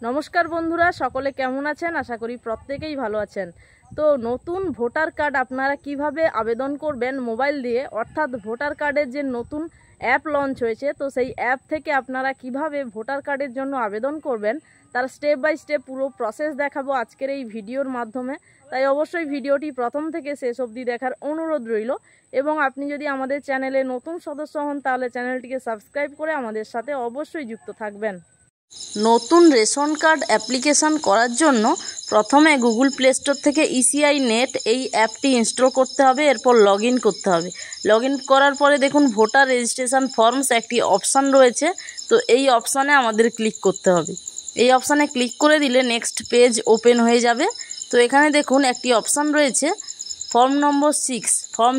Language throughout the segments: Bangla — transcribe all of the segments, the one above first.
নমস্কার বন্ধুরা, সকলে কেমন আছেন? আশা করি প্রত্যেকেই ভালো আছেন। তো নতুন ভোটার কার্ড আপনারা কিভাবে আবেদন করবেন মোবাইল দিয়ে, অর্থাৎ ভোটার কার্ডের যে নতুন অ্যাপ লঞ্চ হয়েছে, তো সেই অ্যাপ থেকে আপনারা কিভাবে ভোটার কার্ডের জন্য আবেদন করবেন তার স্টেপ বাই স্টেপ পুরো প্রসেস দেখাবো আজকের এই ভিডিওর মাধ্যমে। তাই অবশ্যই ভিডিওটি প্রথম থেকে শেষ অবধি দেখার অনুরোধ রইল। এবং আপনি যদি আমাদের চ্যানেলে নতুন সদস্য হন তাহলে চ্যানেলটিকে সাবস্ক্রাইব করে আমাদের সাথে অবশ্যই যুক্ত থাকবেন। নতুন রেশন কার্ড অ্যাপ্লিকেশান করার জন্য প্রথমে গুগল প্লে স্টোর থেকে ইসিআই নেট এই অ্যাপটি ইনস্টল করতে হবে। এরপর লগ ইন করতে হবে। লগ ইন করার পরে দেখুন ভোটার রেজিস্ট্রেশন ফর্মস একটি অপশান রয়েছে, তো এই অপশানে আমাদের ক্লিক করতে হবে। এই অপশানে ক্লিক করে দিলে নেক্সট পেজ ওপেন হয়ে যাবে। তো এখানে দেখুন একটি অপশান রয়েছে ফর্ম নম্বর 6, ফর্ম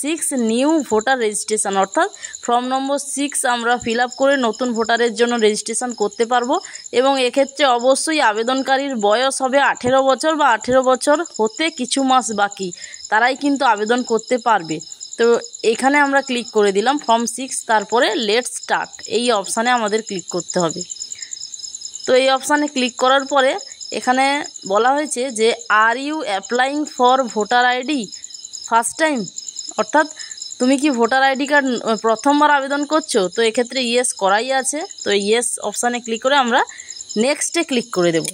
6 নিউ ভোটার রেজিস্ট্রেশন, অর্থাৎ ফর্ম নম্বর 6 আমরা ফিল আপ করে নতুন ভোটারের জন্য রেজিস্ট্রেশন করতে পারবো। এবং এক্ষেত্রে অবশ্যই আবেদনকারীর বয়স হবে 18 বছর বা 18 বছর হতে কিছু মাস বাকি, তারাই কিন্তু আবেদন করতে পারবে। তো এখানে আমরা ক্লিক করে দিলাম ফর্ম 6, তারপরে লেটস স্টার্ট এই অপশানে আমাদের ক্লিক করতে হবে। তো এই অপশানে ক্লিক করার পরে এখানে বলা হয়েছে যে are you applying for voter ID first time, অর্থাৎ তুমি কি ভোটার আইডি কার্ড প্রথমবার আবেদন করছো? তো এক্ষেত্রে ইয়েস করাই আছে। তো ইয়েস অপশানে ক্লিক করে আমরা নেক্সটে ক্লিক করে দেব।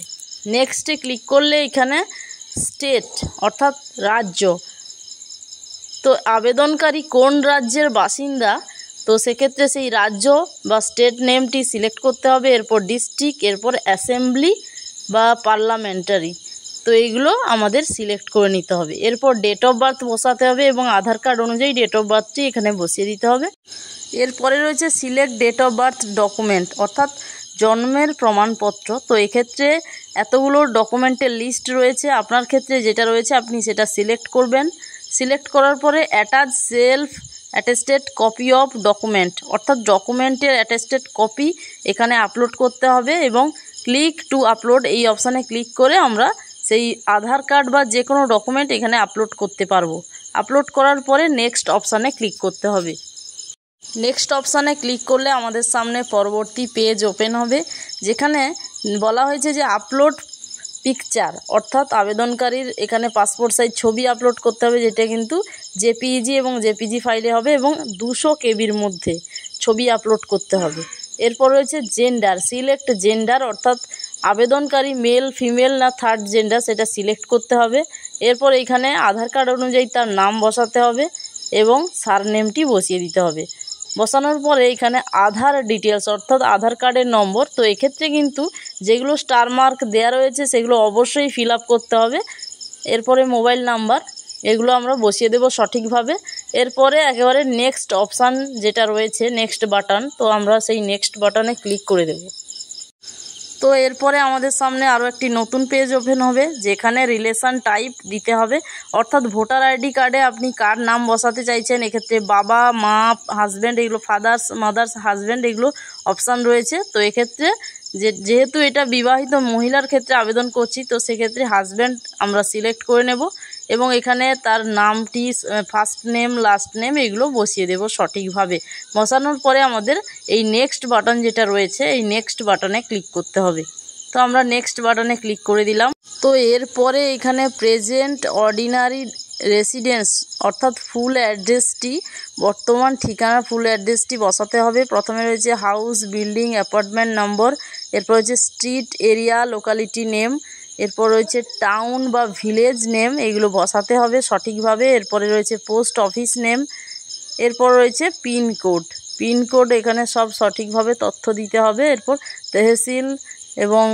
নেক্সটে ক্লিক করলে এখানে স্টেট অর্থাৎ রাজ্য, তো আবেদনকারী কোন রাজ্যের বাসিন্দা, তো সেক্ষেত্রে সেই রাজ্য বা স্টেট নেমটি সিলেক্ট করতে হবে। এরপর ডিস্ট্রিক্ট, এরপর অ্যাসেম্বলি বা পার্লামেন্টারি, তো এইগুলো আমাদের সিলেক্ট করে নিতে হবে। এরপর ডেট অফ বার্থ বসাতে হবে এবং আধার কার্ড অনুযায়ী ডেট অফ বার্থটি এখানে বসিয়ে দিতে হবে। এরপরে রয়েছে select date of birth document, অর্থাৎ জন্মের প্রমাণপত্র। তো এক্ষেত্রে এতগুলো ডকুমেন্টের লিস্ট রয়েছে, আপনার ক্ষেত্রে যেটা রয়েছে আপনি সেটা সিলেক্ট করবেন। সিলেক্ট করার পরে attach self attested copy of document, অর্থাৎ ডকুমেন্টের অ্যাটেস্টেড কপি এখানে আপলোড করতে হবে। এবং ক্লিক টু আপলোড এই অপশানে ক্লিক করে আমরা সেই আধার কার্ড বা যে কোনো ডকুমেন্ট এখানে আপলোড করতে পারবো। আপলোড করার পরে নেক্সট অপশানে ক্লিক করতে হবে। নেক্সট অপশানে ক্লিক করলে আমাদের সামনে পরবর্তী পেজ ওপেন হবে, যেখানে বলা হয়েছে যে আপলোড পিকচার, অর্থাৎ আবেদনকারীর এখানে পাসপোর্ট সাইজ ছবি আপলোড করতে হবে, যেটা কিন্তু জেপিইজি এবং জেপিজি ফাইলে হবে এবং 200 কেবির মধ্যে ছবি আপলোড করতে হবে। এরপর রয়েছে জেন্ডার, সিলেক্ট জেন্ডার, অর্থাৎ আবেদনকারী মেল ফিমেল না থার্ড জেন্ডার সেটা সিলেক্ট করতে হবে। এরপর এখানে আধার কার্ড অনুযায়ী তার নাম বসাতে হবে এবং সারনেমটি বসিয়ে দিতে হবে। বসানোর পরে এখানে আধার ডিটেলস, অর্থাৎ আধার কার্ডের নম্বর, তো এক্ষেত্রে কিন্তু যেগুলো স্টার মার্ক দেওয়া রয়েছে সেগুলো অবশ্যই ফিল আপ করতে হবে। এরপরে মোবাইল নাম্বার, এগুলো আমরা বসিয়ে দেব সঠিকভাবে। এরপরে একেবারে নেক্সট অপশান যেটা রয়েছে নেক্সট বাটন, তো আমরা সেই নেক্সট বাটনে ক্লিক করে দেব। তো এরপরে আমাদের সামনে আরও একটি নতুন পেজ ওপেন হবে, যেখানে রিলেশন টাইপ দিতে হবে, অর্থাৎ ভোটার আইডি কার্ডে আপনি কার নাম বসাতে চাইছেন। এক্ষেত্রে বাবা, মা, হাজব্যান্ড, এগুলো ফাদার্স, মাদার্স, হাজব্যান্ড, এগুলো অপশান রয়েছে। তো এক্ষেত্রে যেহেতু এটা বিবাহিত মহিলার ক্ষেত্রে আবেদন করছি, তো সেক্ষেত্রে হাজব্যান্ড আমরা সিলেক্ট করে নেব এবং এখানে তার নামটি ফার্স্ট নেম লাস্ট নেম এগুলো বসিয়ে দেব সঠিকভাবে। বসানোর পরে আমাদের এই নেক্সট বাটন যেটা রয়েছে এই নেক্সট বাটনে ক্লিক করতে হবে। তো আমরা নেক্সট বাটনে ক্লিক করে দিলাম। তো এরপরে এখানে প্রেজেন্ট অর্ডিনারি রেসিডেন্স, অর্থাৎ ফুল অ্যাড্রেসটি, বর্তমান ঠিকানা ফুল অ্যাড্রেসটি বসাতে হবে। প্রথমে রয়েছে হাউস, বিল্ডিং, অ্যাপার্টমেন্ট নম্বর, এরপর রয়েছে স্ট্রিট, এরিয়া, লোকালিটি নেম, এরপর রয়েছে টাউন বা ভিলেজ নেম, এগুলো বসাতে হবে সঠিকভাবে। এরপরে রয়েছে পোস্ট অফিস নেম, এরপর রয়েছে পিনকোড, এখানে সব সঠিকভাবে তথ্য দিতে হবে। এরপর তহসিল এবং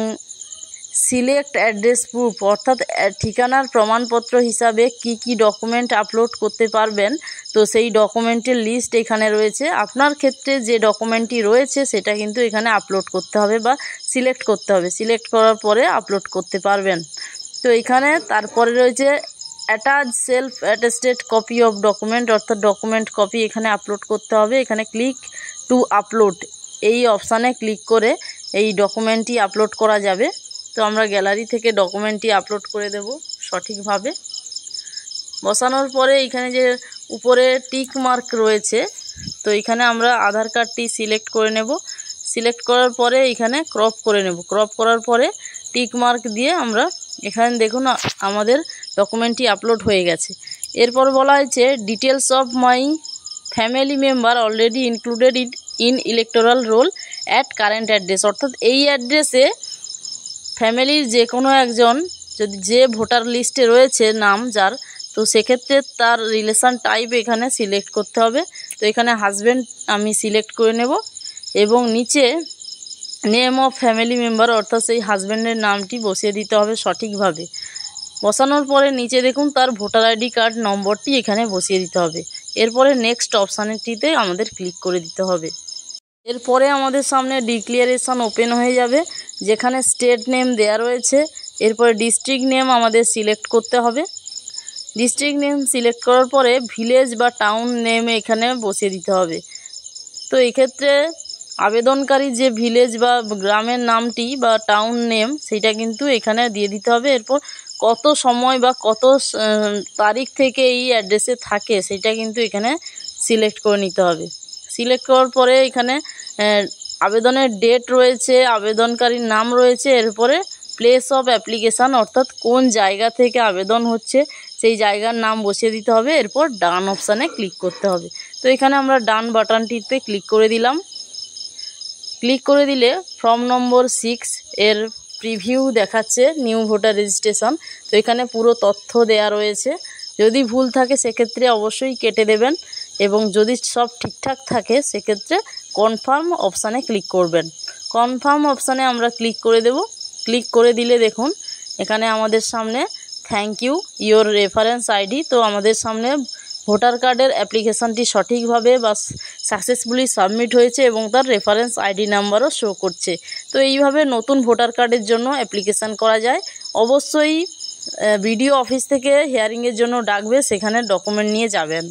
সিলেক্ট অ্যাড্রেস প্রুফ, অর্থাৎ ঠিকানার প্রমাণপত্র হিসাবে কি কি ডকুমেন্ট আপলোড করতে পারবেন, তো সেই ডকুমেন্টের লিস্ট এখানে রয়েছে। আপনার ক্ষেত্রে যে ডকুমেন্টটি রয়েছে সেটা কিন্তু এখানে আপলোড করতে হবে বা সিলেক্ট করতে হবে। সিলেক্ট করার পরে আপলোড করতে পারবেন। তো এখানে তারপরে রয়েছে attach self attested copy of document, অর্থাৎ ডকুমেন্ট কপি এখানে আপলোড করতে হবে। এখানে ক্লিক টু আপলোড এই অপশানে ক্লিক করে এই ডকুমেন্টটি আপলোড করা যাবে। তো আমরা গ্যালারি থেকে ডকুমেন্টটি আপলোড করে দেব সঠিকভাবে। বসানোর পরে এখানে যে উপরে টিক মার্ক রয়েছে, তো এখানে আমরা আধার কার্ডটি সিলেক্ট করে নেব। সিলেক্ট করার পরে এখানে ক্রপ করে নেব। ক্রপ করার পরে টিক মার্ক দিয়ে আমরা এখানে দেখুন আমাদের ডকুমেন্টটি আপলোড হয়ে গেছে। এরপর বলা হয়েছে details of my family member already included in electoral role at current address, অর্থাৎ এই অ্যাড্রেসে ফ্যামিলির যে কোনো একজন যদি যে ভোটার লিস্টে রয়েছে নাম যার, তো সেক্ষেত্রে তার রিলেশন টাইপ এখানে সিলেক্ট করতে হবে। তো এখানে হাজব্যান্ড আমি সিলেক্ট করে নেব এবং নিচে নেম অফ ফ্যামিলি মেম্বার অর্থাৎ সেই হাজব্যান্ডের নামটি বসিয়ে দিতে হবে সঠিকভাবে। বসানোর পরে নিচে দেখুন তার ভোটার আইডি কার্ড নম্বরটি এখানে বসিয়ে দিতে হবে। এরপরে নেক্সট অপশানটিতে আমাদের ক্লিক করে দিতে হবে। এরপরে আমাদের সামনে ডিক্লিয়ারেশন ওপেন হয়ে যাবে, যেখানে স্টেট নেম দেয়া রয়েছে। এরপরে ডিস্ট্রিক্ট নেম আমাদের সিলেক্ট করতে হবে। ডিস্ট্রিক্ট নেম সিলেক্ট করার পরে ভিলেজ বা টাউন নেম এখানে বসিয়ে দিতে হবে। তো এক্ষেত্রে আবেদনকারী যে ভিলেজ বা গ্রামের নামটি বা টাউন নেম সেটা কিন্তু এখানে দিয়ে দিতে হবে। এরপর কত সময় বা কত তারিখ থেকে এই অ্যাড্রেসে থাকে সেটা কিন্তু এখানে সিলেক্ট করে নিতে হবে। সিলেক্ট করার পরে এখানে আবেদনের ডেট রয়েছে, আবেদনকারীর নাম রয়েছে, এরপরে প্লেস অফ অ্যাপ্লিকেশান অর্থাৎ কোন জায়গা থেকে আবেদন হচ্ছে সেই জায়গার নাম বসিয়ে দিতে হবে। এরপর ডান অপশানে ক্লিক করতে হবে। তো এখানে আমরা ডান বাটনটিতে ক্লিক করে দিলাম। ক্লিক করে দিলে ফর্ম নম্বর 6 এর প্রিভিউ দেখাচ্ছে নিউ ভোটার রেজিস্ট্রেশন। তো এখানে পুরো তথ্য দেয়া রয়েছে, যদি ভুল থাকে সেক্ষেত্রে অবশ্যই কেটে দেবেন এবং যদি সব ঠিকঠাক থাকে সেক্ষেত্রে কনফার্ম অপশানে ক্লিক করবেন। কনফার্ম অপশানে আমরা ক্লিক করে দেব। ক্লিক করে দিলে দেখুন এখানে আমাদের সামনে thank you your reference ID, তো আমাদের সামনে ভোটার কার্ডের অ্যাপ্লিকেশানটি সঠিকভাবে বা সাকসেসফুলি সাবমিট হয়েছে এবং তার রেফারেন্স আইডি নাম্বারও শো করছে। তো এইভাবে নতুন ভোটার কার্ডের জন্য অ্যাপ্লিকেশান করা যায়। অবশ্যই বিডিও অফিস থেকে হিয়ারিংয়ের জন্য ডাকবে, সেখানে ডকুমেন্ট নিয়ে যাবেন।